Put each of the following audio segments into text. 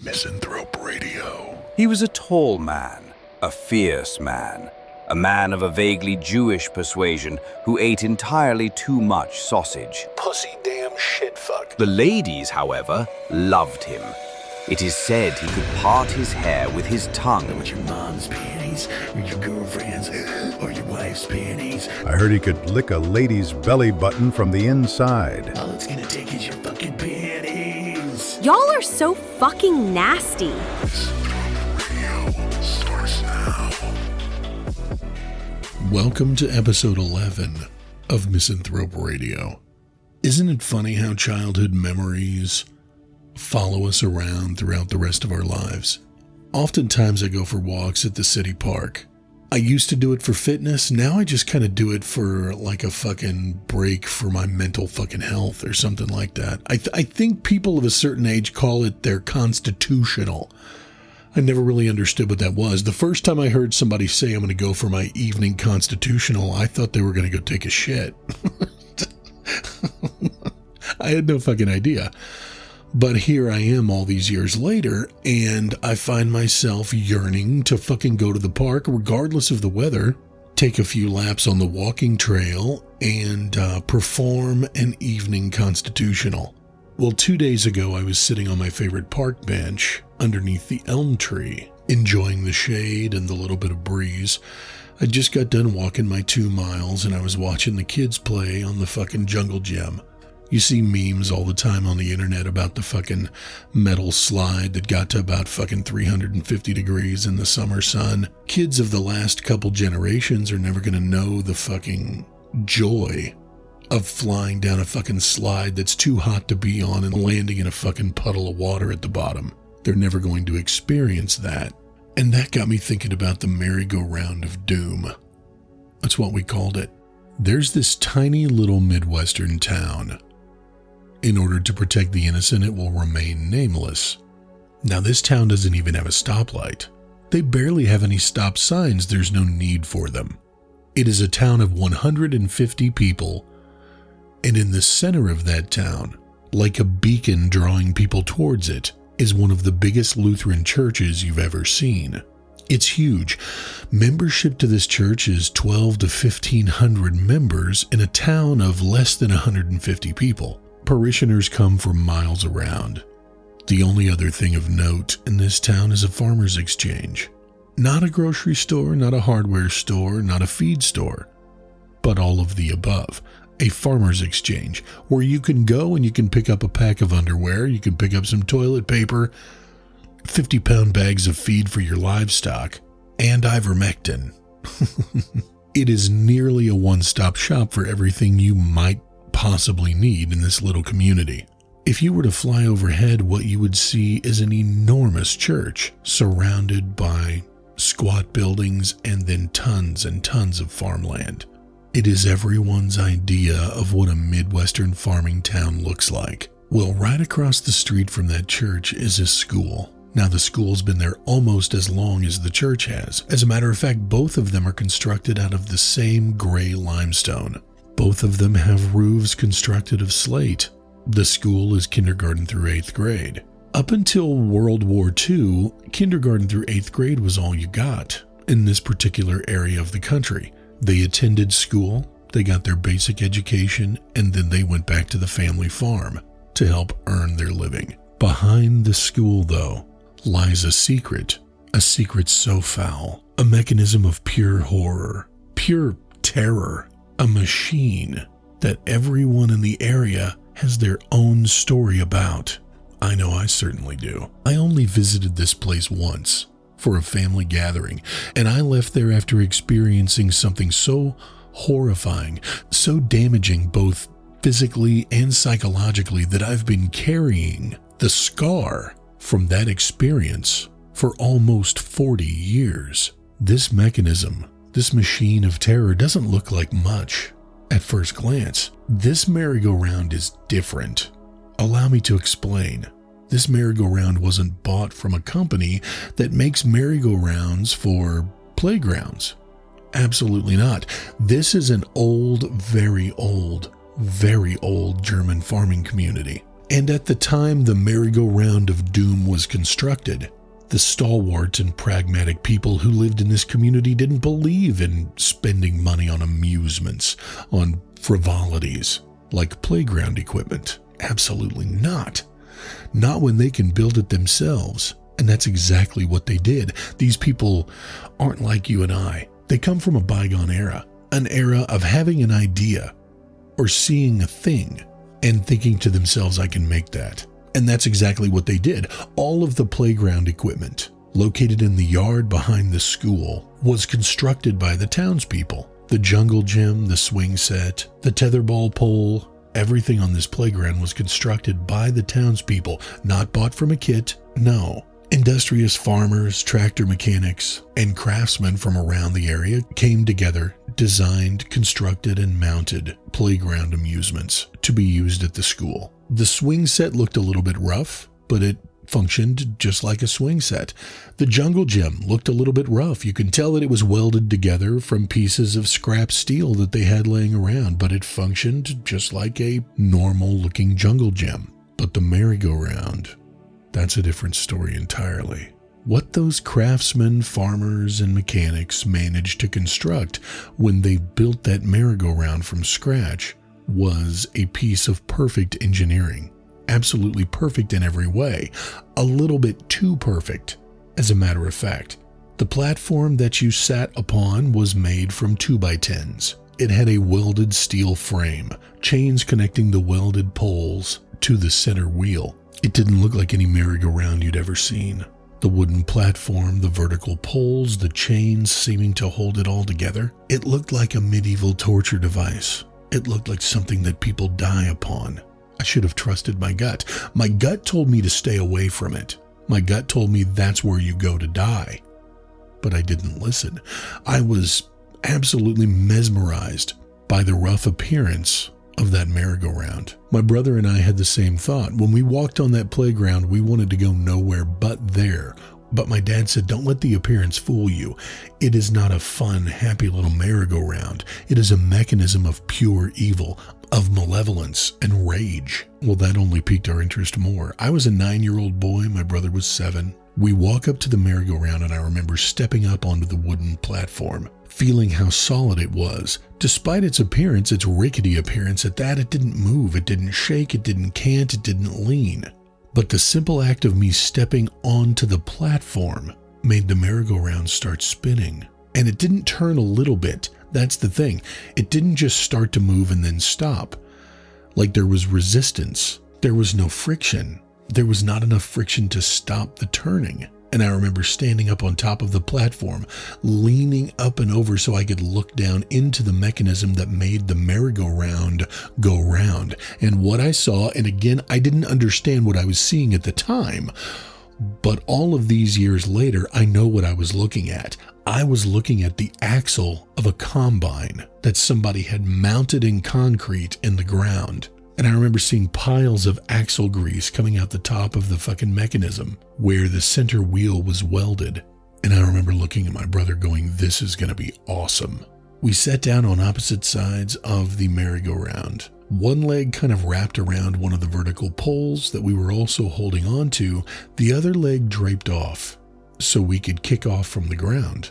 Misanthrope Radio. He was a tall man, a fierce man, a man of a vaguely Jewish persuasion who ate entirely too much sausage. Pussy damn shit fuck. The ladies, however, loved him. It is said he could part his hair with his tongue. With your mom's panties, or your girlfriend's, or your wife's panties. I heard he could lick a lady's belly button from the inside. All it's gonna take is your fucking panties. Y'all are so fucking nasty. Misanthrope Radio starts now. Welcome to episode 11 of Misanthrope Radio. Isn't it funny how childhood memories follow us around throughout the rest of our lives? Oftentimes I go for walks at the city park. I used to do it for fitness. Now I just kind of do it for like a fucking break for my mental fucking health or something like that. I think people of a certain age call it their constitutional. I never really understood what that was. The first time I heard somebody say I'm going to go for my evening constitutional, I thought they were going to go take a shit. I had no fucking idea. But here I am all these years later, and I find myself yearning to fucking go to the park, regardless of the weather, take a few laps on the walking trail, and perform an evening constitutional. Well, 2 days ago, I was sitting on my favorite park bench underneath the elm tree, enjoying the shade and the little bit of breeze. I just got done walking my 2 miles, and I was watching the kids play on the fucking jungle gym. You see memes all the time on the internet about the fucking metal slide that got to about fucking 350 degrees in the summer sun. Kids of the last couple generations are never going to know the fucking joy of flying down a fucking slide that's too hot to be on and landing in a fucking puddle of water at the bottom. They're never going to experience that. And that got me thinking about the merry-go-round of doom. That's what we called it. There's this tiny little Midwestern town. In order to protect the innocent, it will remain nameless. Now, this town doesn't even have a stoplight. They barely have any stop signs. There's no need for them. It is a town of 150 people, and in the center of that town, like a beacon drawing people towards it, is one of the biggest Lutheran churches you've ever seen. It's huge. Membership to this church is 12 to 1,500 members in a town of less than 150 people. Parishioners come from miles around. The only other thing of note in this town is a farmer's exchange. Not a grocery store, not a hardware store, not a feed store, but all of the above. A farmer's exchange where you can go and you can pick up a pack of underwear, you can pick up some toilet paper, 50-pound bags of feed for your livestock, and ivermectin. It is nearly a one-stop shop for everything you might possibly need in this little community. If you were to fly overhead, what you would see is an enormous church surrounded by squat buildings and then tons and tons of farmland. It is everyone's idea of what a Midwestern farming town looks like. Well, right across the street from that church is a school. Now, the school's been there almost as long as the church has. As a matter of fact, both of them are constructed out of the same gray limestone. Both of them have roofs constructed of slate. The school is kindergarten through 8th grade. Up until World War II, kindergarten through 8th grade was all you got in this particular area of the country. They attended school, they got their basic education, and then they went back to the family farm to help earn their living. Behind the school, though, lies a secret so foul, a mechanism of pure horror, pure terror. A machine that everyone in the area has their own story about. I know I certainly do. I only visited this place once for a family gathering, and I left there after experiencing something so horrifying, so damaging both physically and psychologically that I've been carrying the scar from that experience for almost 40 years. This mechanism, this machine of terror, doesn't look like much at first glance. This merry-go-round is different. Allow me to explain. This merry-go-round wasn't bought from a company that makes merry-go-rounds for playgrounds. Absolutely not. This is an old, very old German farming community. And at the time the merry-go-round of doom was constructed, the stalwart and pragmatic people who lived in this community didn't believe in spending money on amusements, on frivolities, like playground equipment. Absolutely not. Not when they can build it themselves. And that's exactly what they did. These people aren't like you and I. They come from a bygone era, an era of having an idea or seeing a thing and thinking to themselves, I can make that. And that's exactly what they did. All of the playground equipment located in the yard behind the school was constructed by the townspeople. The jungle gym, the swing set, the tetherball pole, everything on this playground was constructed by the townspeople, not bought from a kit, no. Industrious farmers, tractor mechanics, and craftsmen from around the area came together, designed, constructed, and mounted playground amusements to be used at the school. The swing set looked a little bit rough, but it functioned just like a swing set. The jungle gym looked a little bit rough. You can tell that it was welded together from pieces of scrap steel that they had laying around, but it functioned just like a normal-looking jungle gym. But the merry-go-round, that's a different story entirely. What those craftsmen, farmers, and mechanics managed to construct when they built that merry-go-round from scratch was a piece of perfect engineering. Absolutely perfect in every way. A little bit too perfect, as a matter of fact. The platform that you sat upon was made from 2x10s. It had a welded steel frame, chains connecting the welded poles to the center wheel. It didn't look like any merry-go-round you'd ever seen. The wooden platform, the vertical poles, the chains seeming to hold it all together. It looked like a medieval torture device. It looked like something that people die upon. I should have trusted my gut. My gut told me to stay away from it. My gut told me that's where you go to die. But I didn't listen. I was absolutely mesmerized by the rough appearance of that merry-go-round. My brother and I had the same thought. When we walked on that playground, we wanted to go nowhere but there. But my dad said, don't let the appearance fool you. It is not a fun, happy little merry-go-round. It is a mechanism of pure evil, of malevolence and rage. Well, that only piqued our interest more. I was a 9-year-old boy. My brother was 7. We walk up to the merry-go-round, and I remember stepping up onto the wooden platform, feeling how solid it was. Despite its appearance, its rickety appearance, at that, it didn't move, it didn't shake, it didn't cant, it didn't lean. But the simple act of me stepping onto the platform made the merry-go-round start spinning. And it didn't turn a little bit. That's the thing. It didn't just start to move and then stop. Like there was resistance. There was no friction. There was not enough friction to stop the turning. And I remember standing up on top of the platform, leaning up and over so I could look down into the mechanism that made the merry-go-round go round. And what I saw, and again, I didn't understand what I was seeing at the time, but all of these years later, I know what I was looking at. I was looking at the axle of a combine that somebody had mounted in concrete in the ground. And I remember seeing piles of axle grease coming out the top of the fucking mechanism where the center wheel was welded. And I remember looking at my brother going, this is going to be awesome. We sat down on opposite sides of the merry-go-round. One leg kind of wrapped around one of the vertical poles that we were also holding on to. The other leg draped off so we could kick off from the ground.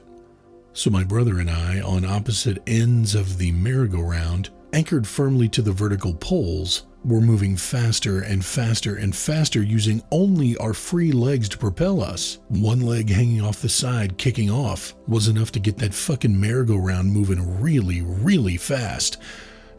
So my brother and I, on opposite ends of the merry-go-round, anchored firmly to the vertical poles, were moving faster and faster and faster using only our free legs to propel us. One leg hanging off the side, kicking off, was enough to get that fucking merry-go-round moving really, really fast.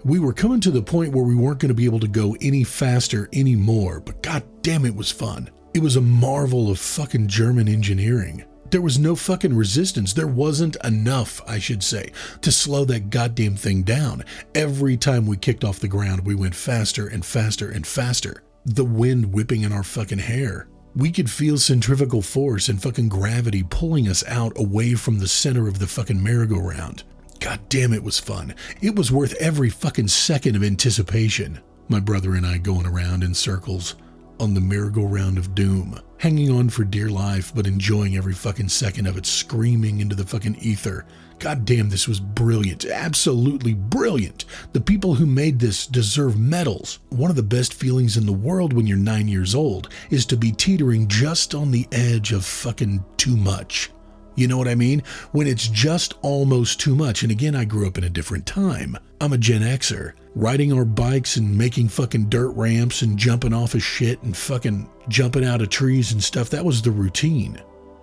We were coming to the point where we weren't going to be able to go any faster anymore, but god damn, it was fun. It was a marvel of fucking German engineering. There was no fucking resistance. There wasn't enough, I should say, to slow that goddamn thing down. Every time we kicked off the ground, we went faster and faster and faster. The wind whipping in our fucking hair. We could feel centrifugal force and fucking gravity pulling us out away from the center of the fucking merry-go-round. God damn, it was fun. It was worth every fucking second of anticipation. My brother and I going around in circles, on the merry-go-round of doom, hanging on for dear life but enjoying every fucking second of it, screaming into the fucking ether. God damn, this was brilliant. Absolutely brilliant. The people who made this deserve medals. One of the best feelings in the world when you're 9 years old is to be teetering just on the edge of fucking too much. You know what I mean? When it's just almost too much. And again, I grew up in a different time. I'm a Gen Xer. Riding our bikes and making fucking dirt ramps and jumping off of shit and fucking jumping out of trees and stuff. That was the routine.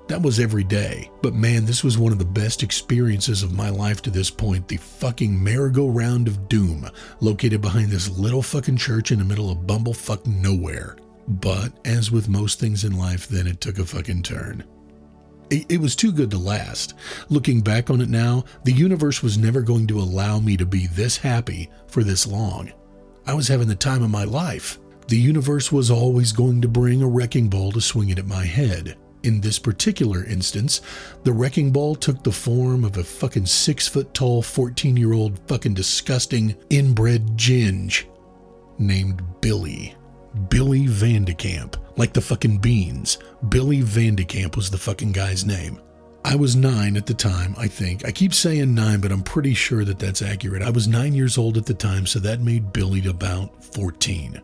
That was every day. But man, this was one of the best experiences of my life to this point. The fucking merry-go-round of doom, located behind this little fucking church in the middle of bumblefuck nowhere. But as with most things in life, then it took a fucking turn. It was too good to last. Looking back on it now, the universe was never going to allow me to be this happy for this long. I was having the time of my life. The universe was always going to bring a wrecking ball to swing it at my head. In this particular instance, the wrecking ball took the form of a fucking 6-foot-tall, 14-year-old fucking disgusting inbred ginge named Billy. Billy Vandekamp. Like the fucking beans. Billy Vandekamp was the fucking guy's name. I was 9 at the time, I think. I keep saying 9, but I'm pretty sure that that's accurate. I was 9 years old at the time, so that made Billy about 14.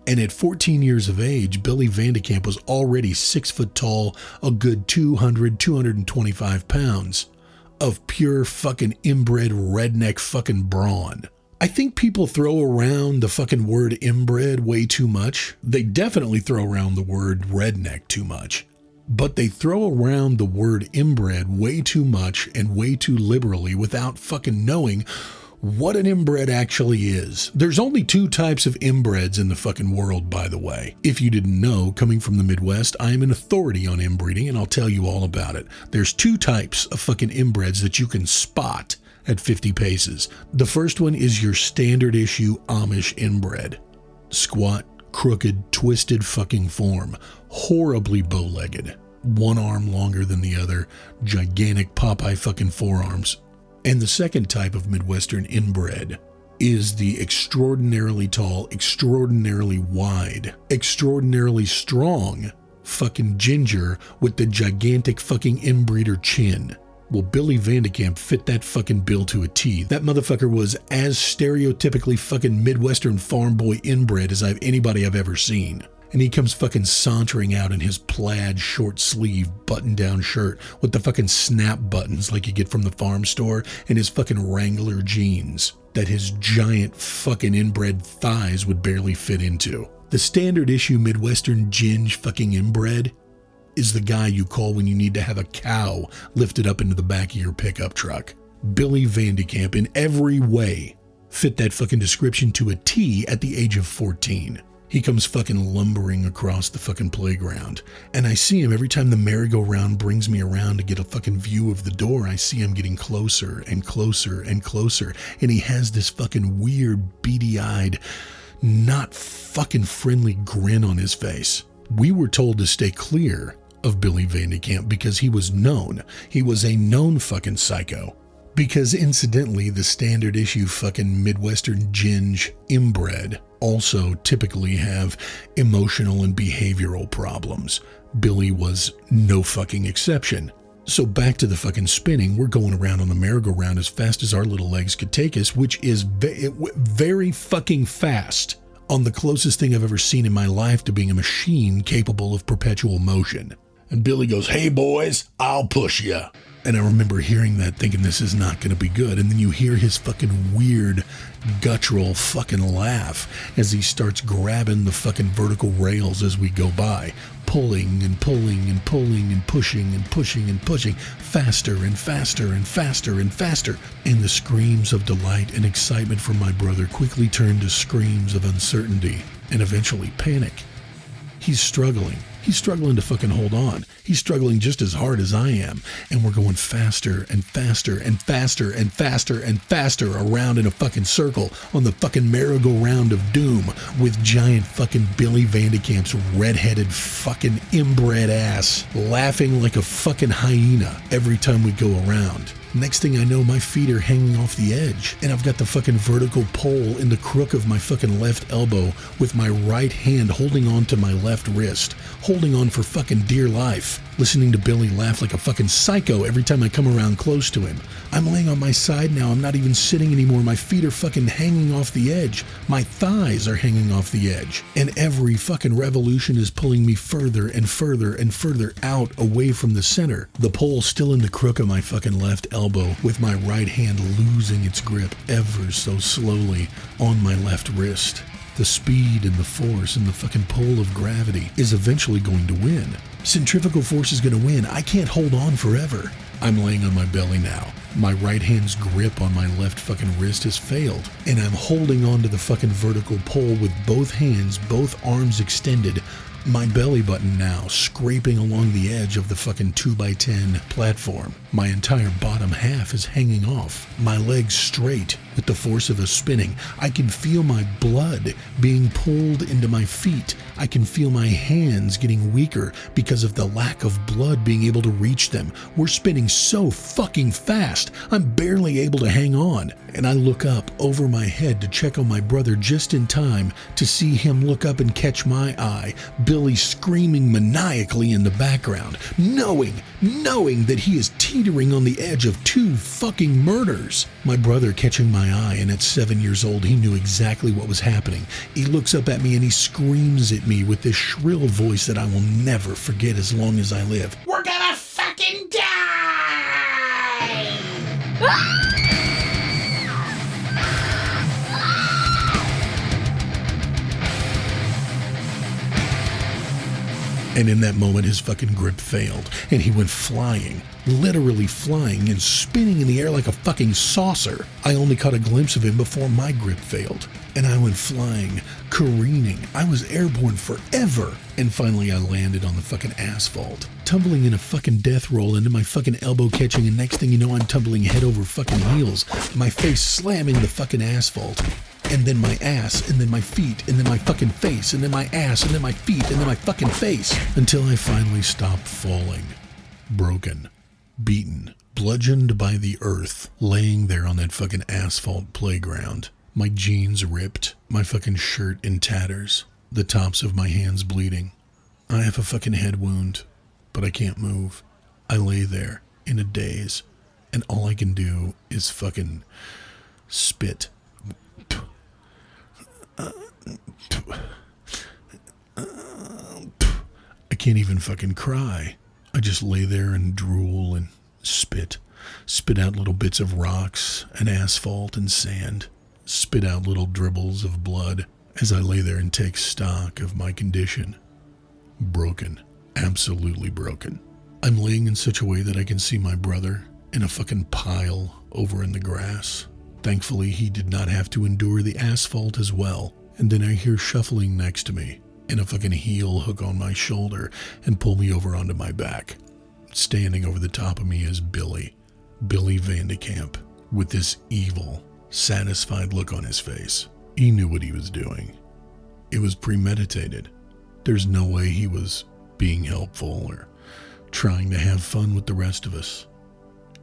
And at 14 years of age, Billy Vandekamp was already 6 foot tall, a good 225 pounds of pure fucking inbred redneck fucking brawn. I think people throw around the fucking word inbred way too much. They definitely throw around the word redneck too much. But they throw around the word inbred way too much and way too liberally without fucking knowing what an inbred actually is. There's only 2 types of inbreds in the fucking world, by the way. If you didn't know, coming from the Midwest, I am an authority on inbreeding, and I'll tell you all about it. There's 2 types of fucking inbreds that you can spot at 50 paces. The first one is your standard issue Amish inbred. Squat, crooked, twisted fucking form. Horribly bow-legged. One arm longer than the other. Gigantic Popeye fucking forearms. And the second type of Midwestern inbred is the extraordinarily tall, extraordinarily wide, extraordinarily strong fucking ginger with the gigantic fucking inbreeder chin. Well, Billy Vandekamp fit that fucking bill to a T. That motherfucker was as stereotypically fucking Midwestern farm boy inbred as anybody I've ever seen. And he comes fucking sauntering out in his plaid short sleeve button-down shirt with the fucking snap buttons like you get from the farm store and his fucking Wrangler jeans that his giant fucking inbred thighs would barely fit into. The standard issue Midwestern ginge fucking inbred is the guy you call when you need to have a cow lifted up into the back of your pickup truck. Billy Vandekamp in every way fit that fucking description to a T at the age of 14. He comes fucking lumbering across the fucking playground. And I see him every time the merry-go-round brings me around to get a fucking view of the door. I see him getting closer and closer and closer. And he has this fucking weird, beady-eyed, not fucking friendly grin on his face. We were told to stay clear of Billy Vandekamp because he was known. He was a known fucking psycho. Because incidentally, the standard issue fucking Midwestern ginge inbred also typically have emotional and behavioral problems. Billy was no fucking exception. So back to the fucking spinning, we're going around on the merry-go-round as fast as our little legs could take us, which is very fucking fast. On the closest thing I've ever seen in my life to being a machine capable of perpetual motion. And Billy goes, "Hey boys, I'll push you." And I remember hearing that thinking this is not going to be good. And then you hear his fucking weird guttural fucking laugh as he starts grabbing the fucking vertical rails as we go by, pulling and pulling and pulling and pushing and pushing and pushing, faster and faster and faster and faster. And the screams of delight and excitement from my brother quickly turned to screams of uncertainty and eventually panic. He's struggling. He's struggling to fucking hold on. He's struggling just as hard as I am. And we're going faster and faster and faster and faster and faster around in a fucking circle on the fucking merry-go-round of doom with giant fucking Billy Vandekamp's redheaded fucking inbred ass laughing like a fucking hyena every time we go around. Next thing I know, my feet are hanging off the edge, and I've got the fucking vertical pole in the crook of my fucking left elbow with my right hand holding on to my left wrist, holding on for fucking dear life, listening to Billy laugh like a fucking psycho every time I come around close to him. I'm laying on my side now. I'm not even sitting anymore. My feet are fucking hanging off the edge. My thighs are hanging off the edge. And every fucking revolution is pulling me further and further and further out away from the center. The pole still in the crook of my fucking left elbow with my right hand losing its grip ever so slowly on my left wrist. The speed and the force and the fucking pull of gravity is eventually going to win. Centrifugal force is going to win. I can't hold on forever. I'm laying on my belly now. My right hand's grip on my left fucking wrist has failed, and I'm holding on to the fucking vertical pole with both hands, both arms extended, my belly button now scraping along the edge of the fucking 2x10 platform. My entire bottom half is hanging off. My legs straight with the force of a spinning. I can feel my blood being pulled into my feet. I can feel my hands getting weaker because of the lack of blood being able to reach them. We're spinning so fucking fast, I'm barely able to hang on. And I look up over my head to check on my brother just in time to see him look up and catch my eye. Billy screaming maniacally in the background, knowing that he is teetering on the edge of 2 fucking murders. My brother catching my eye, and at 7 years old, he knew exactly what was happening. He looks up at me and he screams at me with this shrill voice that I will never forget as long as I live. We're gonna fucking die! And in that moment, his fucking grip failed, and he went flying, literally flying and spinning in the air like a fucking saucer. I only caught a glimpse of him before my grip failed, and I went flying, careening. I was airborne forever. And finally, I landed on the fucking asphalt, tumbling in a fucking death roll into my fucking elbow catching, and next thing you know, I'm tumbling head over fucking heels, my face slamming the fucking asphalt. And then my ass, and then my feet, and then my fucking face, and then my ass, and then my feet, and then my fucking face, until I finally stopped falling. Broken, beaten, bludgeoned by the earth, laying there on that fucking asphalt playground. My jeans ripped, my fucking shirt in tatters, the tops of my hands bleeding. I have a fucking head wound, but I can't move. I lay there in a daze, and all I can do is fucking spit. I can't even fucking cry. I just lay there and drool and spit out little bits of rocks and asphalt and sand, spit out little dribbles of blood as I lay there and take stock of my condition. Broken, absolutely broken. I'm laying in such a way that I can see my brother in a fucking pile over in the grass. Thankfully, he did not have to endure the asphalt as well. And then I hear shuffling next to me, and a fucking heel hook on my shoulder and pull me over onto my back. Standing over the top of me is Billy Vandekamp, with this evil, satisfied look on his face. He knew what he was doing. It was premeditated. There's no way he was being helpful or trying to have fun with the rest of us.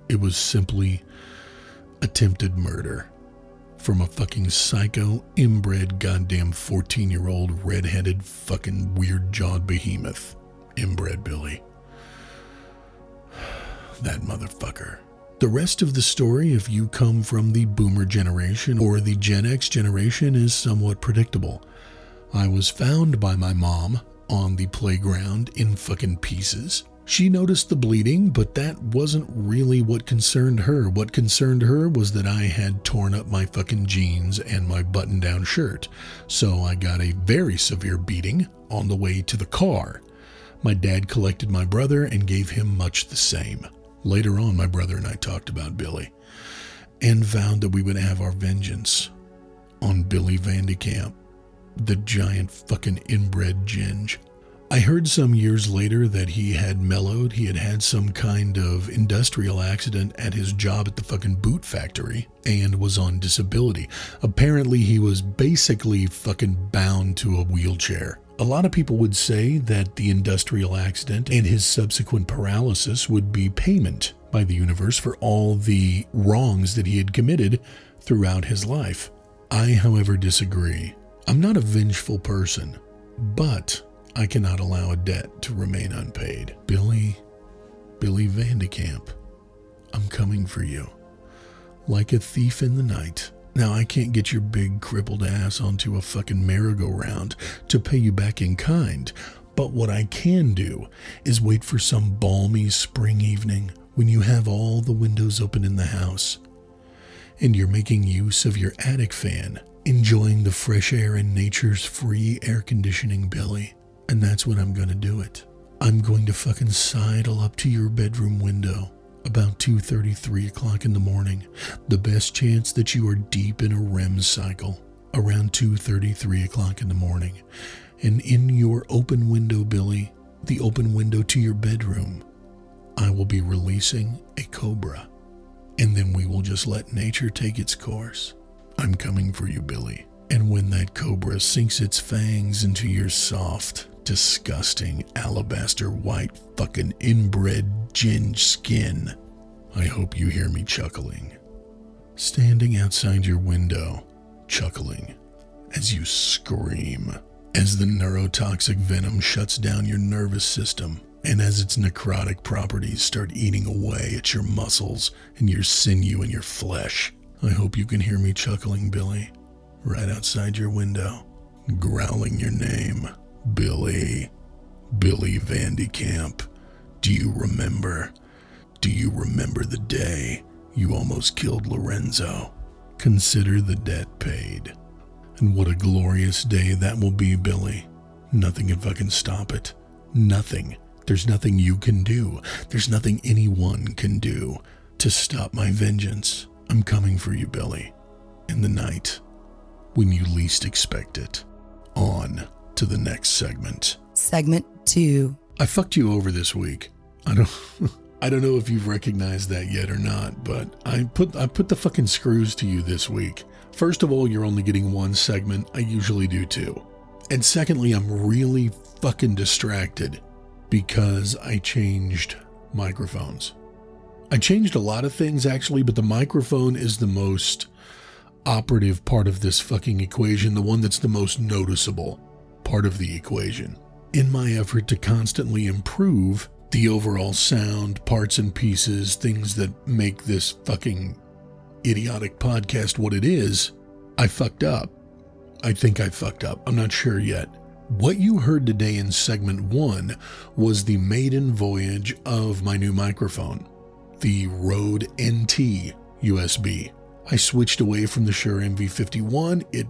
It was simply attempted murder from a fucking psycho, inbred, goddamn 14-year-old, red-headed, fucking weird-jawed behemoth. Inbred Billy. That motherfucker. The rest of the story, if you come from the boomer generation or the Gen X generation, is somewhat predictable. I was found by my mom on the playground in fucking pieces. She noticed the bleeding, but that wasn't really what concerned her. What concerned her was that I had torn up my fucking jeans and my button-down shirt. So I got a very severe beating on the way to the car. My dad collected my brother and gave him much the same. Later on, my brother and I talked about Billy and vowed that we would have our vengeance on Billy Vandekamp, the giant fucking inbred ginge. I heard some years later that he had mellowed. He had had some kind of industrial accident at his job at the fucking boot factory and was on disability. Apparently, he was basically fucking bound to a wheelchair. A lot of people would say that the industrial accident and his subsequent paralysis would be payment by the universe for all the wrongs that he had committed throughout his life. I, however, disagree. I'm not a vengeful person, but I cannot allow a debt to remain unpaid. Billy Vandekamp, I'm coming for you. Like a thief in the night. Now, I can't get your big crippled ass onto a fucking merry-go-round to pay you back in kind, but what I can do is wait for some balmy spring evening when you have all the windows open in the house and you're making use of your attic fan, enjoying the fresh air and nature's free air conditioning, Billy. And that's when I'm going to do it. I'm going to fucking sidle up to your bedroom window about 2:30, 3 o'clock in the morning. The best chance that you are deep in a REM cycle around 2:30, 3 o'clock in the morning. And in your open window, Billy, the open window to your bedroom, I will be releasing a cobra. And then we will just let nature take its course. I'm coming for you, Billy. And when that cobra sinks its fangs into your soft, disgusting, alabaster white fucking inbred ginge skin, I hope you hear me chuckling. Standing outside your window, chuckling as you scream, as the neurotoxic venom shuts down your nervous system, and as its necrotic properties start eating away at your muscles and your sinew and your flesh. I hope you can hear me chuckling, Billy, right outside your window, growling your name. Billy Vandekamp. Do you remember? Do you remember the day you almost killed Lorenzo? Consider the debt paid. And what a glorious day that will be, Billy. Nothing can fucking stop it. Nothing. There's nothing you can do. There's nothing anyone can do to stop my vengeance. I'm coming for you, Billy. In the night, when you least expect it. On to the next segment. Segment 2. I fucked you over this week. I don't know if you've recognized that yet or not, but I put the fucking screws to you this week. First of all, you're only getting one segment. I usually do two. And secondly, I'm really fucking distracted because I changed microphones. I changed a lot of things actually, but the microphone is the most operative part of this fucking equation, the one that's the most noticeable part of the equation. In my effort to constantly improve the overall sound, parts and pieces, things that make this fucking idiotic podcast what it is, I fucked up. I think I fucked up. I'm not sure yet. What you heard today in segment 1 was the maiden voyage of my new microphone, the Rode NT USB. I switched away from the Shure MV51. It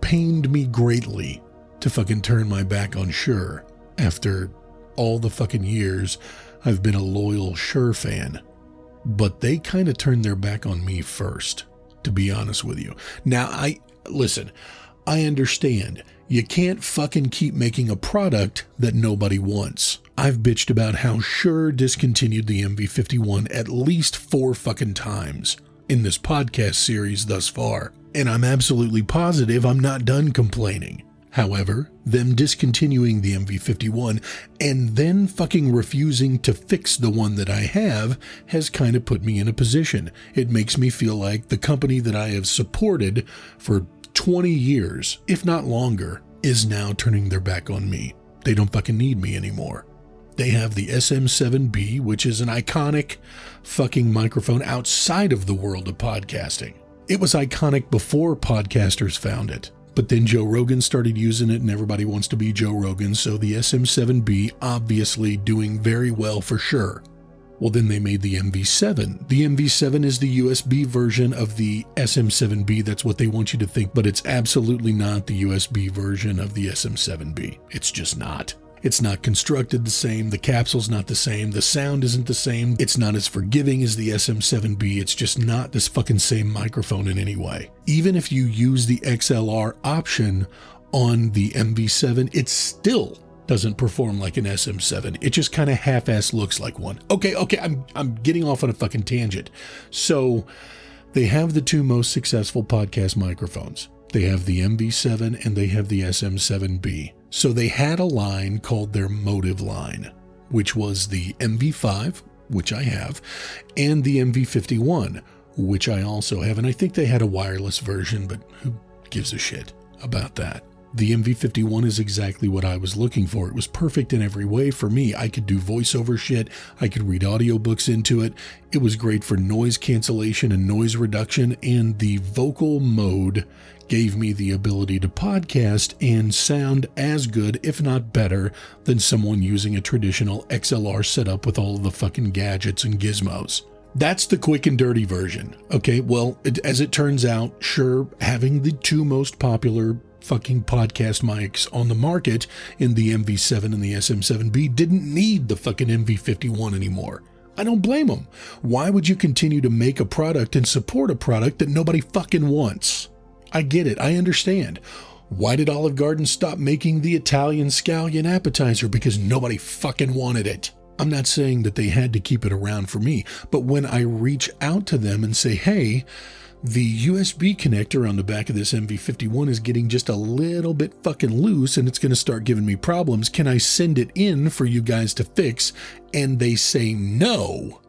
pained me greatly to fucking turn my back on Shure after all the fucking years I've been a loyal Shure fan. But they kind of turned their back on me first, to be honest with you. Now, I understand. You can't fucking keep making a product that nobody wants. I've bitched about how Shure discontinued the MV51 at least 4 fucking times in this podcast series thus far, and I'm absolutely positive I'm not done complaining. However, them discontinuing the MV51 and then fucking refusing to fix the one that I have has kind of put me in a position. It makes me feel like the company that I have supported for 20 years, if not longer, is now turning their back on me. They don't fucking need me anymore. They have the SM7B, which is an iconic fucking microphone outside of the world of podcasting. It was iconic before podcasters found it. But then Joe Rogan started using it and everybody wants to be Joe Rogan, so the SM7B obviously doing very well for sure. Well, then they made the MV7. The MV7 is the USB version of the SM7B. That's what they want you to think, but it's absolutely not the USB version of the SM7B. It's just not. It's not constructed the same. The capsule's not the same. The sound isn't the same. It's not as forgiving as the SM7B. It's just not this fucking same microphone in any way. Even if you use the XLR option on the MV7, it still doesn't perform like an SM7. It just kind of half-ass looks like one. Okay, I'm getting off on a fucking tangent. So they have the two most successful podcast microphones. They have the MV7 and they have the SM7B. So they had a line called their Motive line, which was the MV5, which I have, and the MV51, which I also have. And I think they had a wireless version, but who gives a shit about that? The MV51 is exactly what I was looking for. It was perfect in every way for me. I could do voiceover shit. I could read audiobooks into it. It was great for noise cancellation and noise reduction, and the vocal mode gave me the ability to podcast and sound as good, if not better, than someone using a traditional XLR setup with all of the fucking gadgets and gizmos. That's the quick and dirty version. Okay, well, as it turns out, Shure, having the two most popular fucking podcast mics on the market in the MV7 and the SM7B, didn't need the fucking MV51 anymore. I don't blame them. Why would you continue to make a product and support a product that nobody fucking wants? I get it. I understand. Why did Olive Garden stop making the Italian scallion appetizer? Because nobody fucking wanted it. I'm not saying that they had to keep it around for me, but when I reach out to them and say, hey, the USB connector on the back of this MV51 is getting just a little bit fucking loose and it's going to start giving me problems. Can I send it in for you guys to fix? And they say no,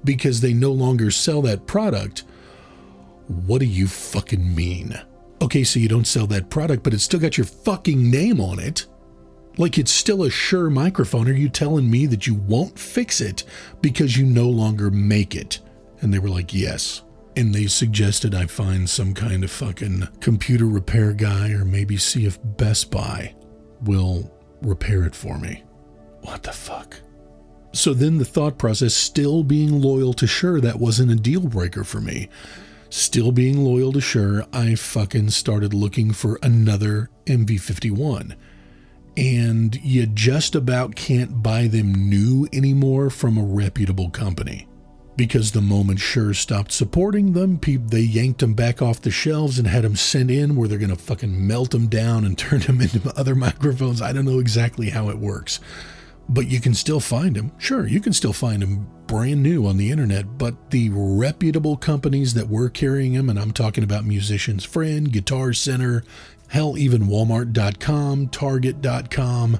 because they no longer sell that product. What do you fucking mean? Okay, so you don't sell that product, but it's still got your fucking name on it. Like it's still a Shure microphone. Are you telling me that you won't fix it because you no longer make it? And they were like, yes. And they suggested I find some kind of fucking computer repair guy, or maybe see if Best Buy will repair it for me. What the fuck? So then the thought process, still being loyal to Shure, that wasn't a deal breaker for me. Still being loyal to Shure, I fucking started looking for another MV51. And you just about can't buy them new anymore from a reputable company. Because the moment Shure stopped supporting them, they yanked them back off the shelves and had them sent in where they're going to fucking melt them down and turn them into other microphones. I don't know exactly how it works. But you can still find them. Sure, you can still find them brand new on the internet. But the reputable companies that were carrying them, and I'm talking about Musician's Friend, Guitar Center, hell, even Walmart.com, Target.com,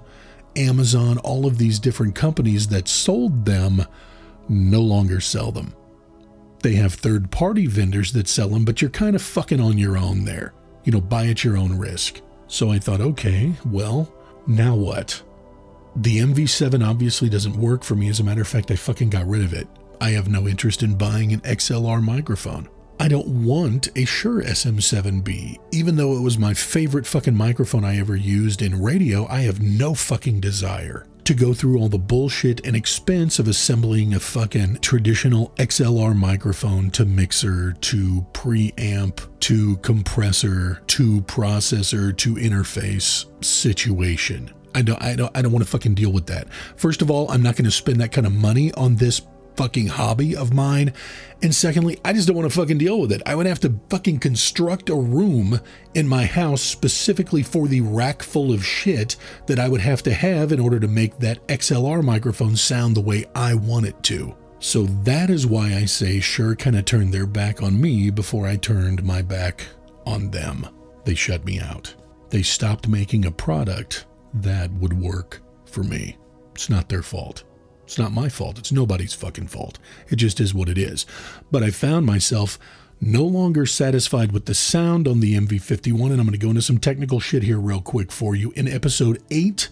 Amazon, all of these different companies that sold them no longer sell them. They have third-party vendors that sell them, but you're kind of fucking on your own there. You know, buy at your own risk. So I thought, okay, well, now what? The MV7 obviously doesn't work for me. As a matter of fact, I fucking got rid of it. I have no interest in buying an XLR microphone. I don't want a Shure SM7B. Even though it was my favorite fucking microphone I ever used in radio, I have no fucking desire to go through all the bullshit and expense of assembling a fucking traditional XLR microphone to mixer, to preamp, to compressor, to processor, to interface situation. I don't want to fucking deal with that. First of all, I'm not going to spend that kind of money on this fucking hobby of mine. And secondly, I just don't want to fucking deal with it. I would have to fucking construct a room in my house specifically for the rack full of shit that I would have to have in order to make that XLR microphone sound the way I want it to. So that is why I say Shure kind of turned their back on me before I turned my back on them. They shut me out. They stopped making a product that would work for me. It's not their fault. It's not my fault. It's nobody's fucking fault. It just is what it is. But I found myself no longer satisfied with the sound on the MV51, and I'm going to go into some technical shit here real quick for you. In episode 8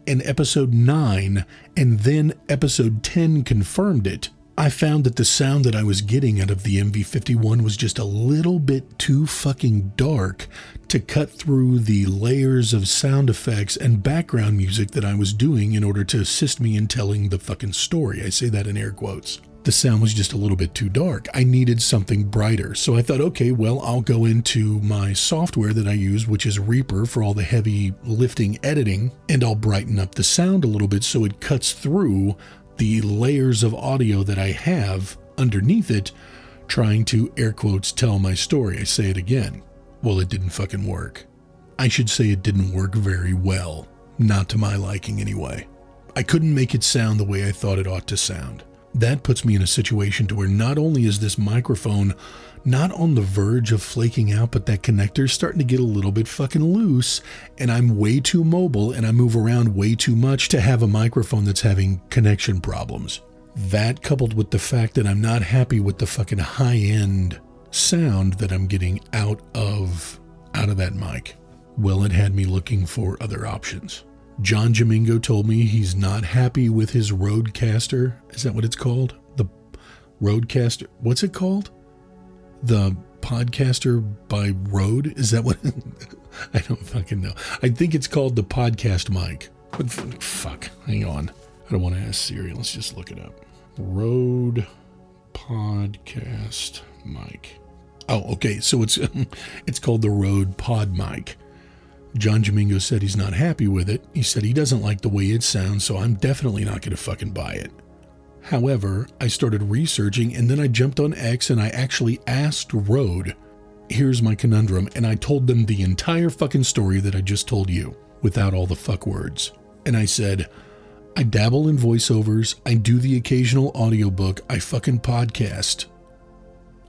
and episode 9, and then episode 10 confirmed it, I found that the sound that I was getting out of the MV51 was just a little bit too fucking dark to cut through the layers of sound effects and background music that I was doing in order to assist me in telling the fucking story. I say that in air quotes. The sound was just a little bit too dark. I needed something brighter. So I thought, okay, well, I'll go into my software that I use, which is Reaper for all the heavy lifting editing, and I'll brighten up the sound a little bit so it cuts through the layers of audio that I have underneath it, trying to, air quotes, tell my story. I say it again. Well, it didn't fucking work. I should say it didn't work very well. Not to my liking anyway. I couldn't make it sound the way I thought it ought to sound. That puts me in a situation to where not only is this microphone not on the verge of flaking out, but that connector's starting to get a little bit fucking loose, and I'm way too mobile and I move around way too much to have a microphone that's having connection problems. That coupled with the fact that I'm not happy with the fucking high-end sound that I'm getting out of that mic. Well, it had me looking for other options. John Jamingo told me he's not happy with his Rodecaster. Is that what it's called? The Rodecaster. What's it called? The Podcaster by Rode? Is that what? I don't fucking know. I think it's called the podcast mic. But fuck, hang on. I don't want to ask Siri. Let's just look it up. Rode podcast mic. Oh, okay. So it's called the Rode Pod Mic. John Jamingo said he's not happy with it. He said he doesn't like the way it sounds, so I'm definitely not going to fucking buy it. However, I started researching, and then I jumped on X and I actually asked Rode, here's my conundrum, and I told them the entire fucking story that I just told you, without all the fuck words. And I said, I dabble in voiceovers, I do the occasional audiobook, I fucking podcast.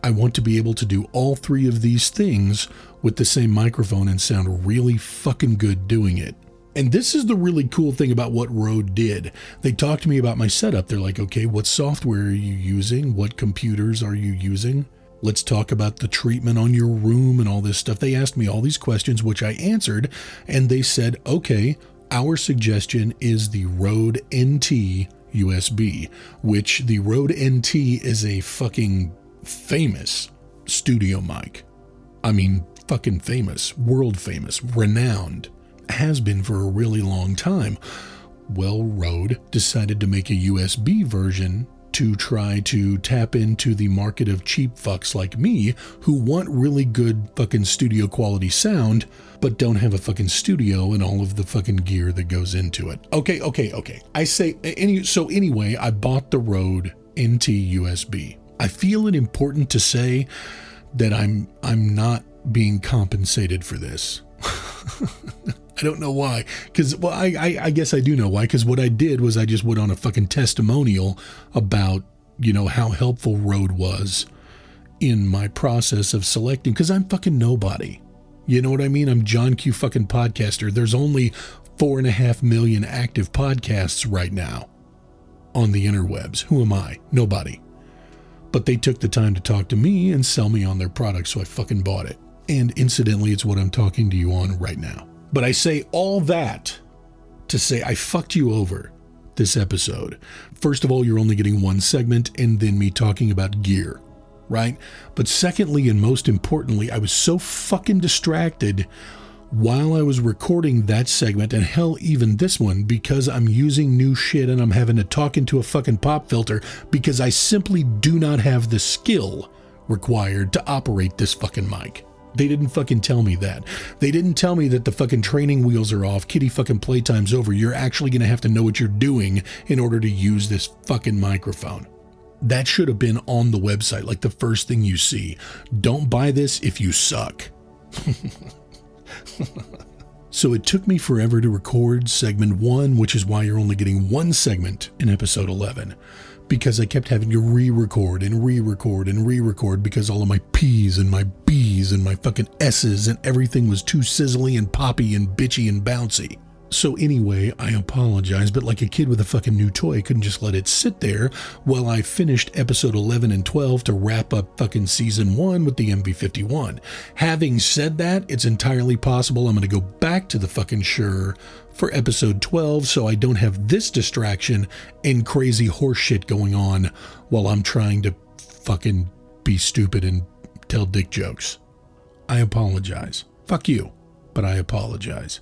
I want to be able to do all three of these things with the same microphone and sound really fucking good doing it. And this is the really cool thing about what Rode did. They talked to me about my setup. They're like, okay, what software are you using? What computers are you using? Let's talk about the treatment on your room and all this stuff. They asked me all these questions, which I answered, and they said, okay, our suggestion is the Rode NT USB, which the Rode NT is a fucking famous studio mic. I mean, fucking famous, world famous, renowned, has been for a really long time. Well, Rode decided to make a USB version to try to tap into the market of cheap fucks like me who want really good fucking studio quality sound, but don't have a fucking studio and all of the fucking gear that goes into it. Okay. I say, anyway, I bought the Rode NT USB. I feel it important to say that I'm not being compensated for this. I don't know why. Because, well, I guess I do know why. Because what I did was I just went on a fucking testimonial about, how helpful Rode was in my process of selecting. Because I'm fucking nobody. You know what I mean? I'm John Q fucking podcaster. There's only 4.5 million active podcasts right now on the interwebs. Who am I? Nobody. But they took the time to talk to me and sell me on their product, so I fucking bought it. And incidentally, it's what I'm talking to you on right now. But I say all that to say I fucked you over this episode. First of all, you're only getting one segment and then me talking about gear, right? But secondly, and most importantly, I was so fucking distracted while I was recording that segment, and hell, even this one, because I'm using new shit and I'm having to talk into a fucking pop filter because I simply do not have the skill required to operate this fucking mic. They didn't fucking tell me that. They didn't tell me that the fucking training wheels are off, kitty fucking playtime's over. You're actually going to have to know what you're doing in order to use this fucking microphone. That should have been on the website, like the first thing you see. Don't buy this if you suck. So it took me forever to record segment 1, which is why you're only getting one segment in episode 11. Because I kept having to re-record and re-record and re-record because all of my P's and my B's and my fucking S's and everything was too sizzly and poppy and bitchy and bouncy. So anyway, I apologize, but like a kid with a fucking new toy, I couldn't just let it sit there while I finished episode 11 and 12 to wrap up fucking season 1 with the MV51. Having said that, it's entirely possible I'm going to go back to the fucking Shure for episode 12 so I don't have this distraction and crazy horse shit going on while I'm trying to fucking be stupid and tell dick jokes. I apologize. Fuck you, but I apologize.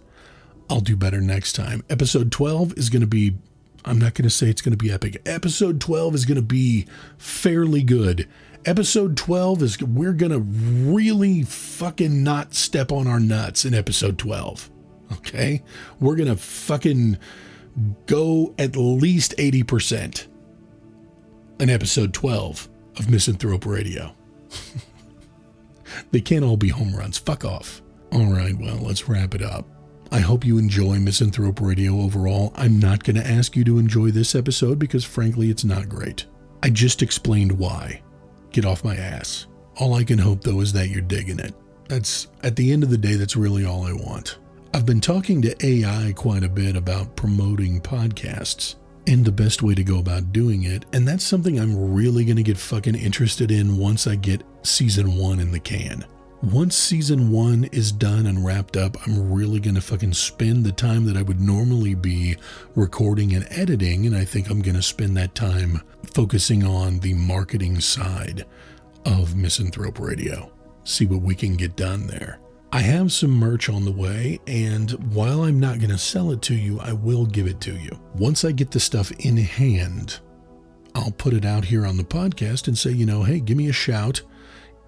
I'll do better next time. Episode 12 is going to be, I'm not going to say it's going to be epic. Episode 12 is going to be fairly good. Episode 12 is, we're going to really fucking not step on our nuts in episode 12. Okay? We're going to fucking go at least 80% in episode 12 of Misanthrope Radio. They can't all be home runs. Fuck off. All right, well, let's wrap it up. I hope you enjoy Misanthrope Radio overall. I'm not going to ask you to enjoy this episode because, frankly, it's not great. I just explained why. Get off my ass. All I can hope, though, is that you're digging it. That's, at the end of the day, that's really all I want. I've been talking to AI quite a bit about promoting podcasts, and the best way to go about doing it. And that's something I'm really going to get fucking interested in once I get season 1 in the can. Once season 1 is done and wrapped up, I'm really going to fucking spend the time that I would normally be recording and editing, and I think I'm going to spend that time focusing on the marketing side of Misanthrope Radio. See what we can get done there. I have some merch on the way, and while I'm not going to sell it to you, I will give it to you. Once I get the stuff in hand, I'll put it out here on the podcast and say, hey, give me a shout.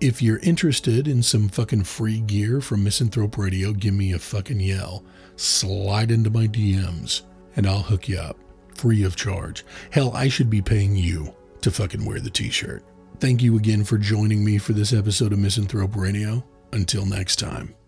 If you're interested in some fucking free gear from Misanthrope Radio, give me a fucking yell. Slide into my DMs, and I'll hook you up. Free of charge. Hell, I should be paying you to fucking wear the t-shirt. Thank you again for joining me for this episode of Misanthrope Radio. Until next time.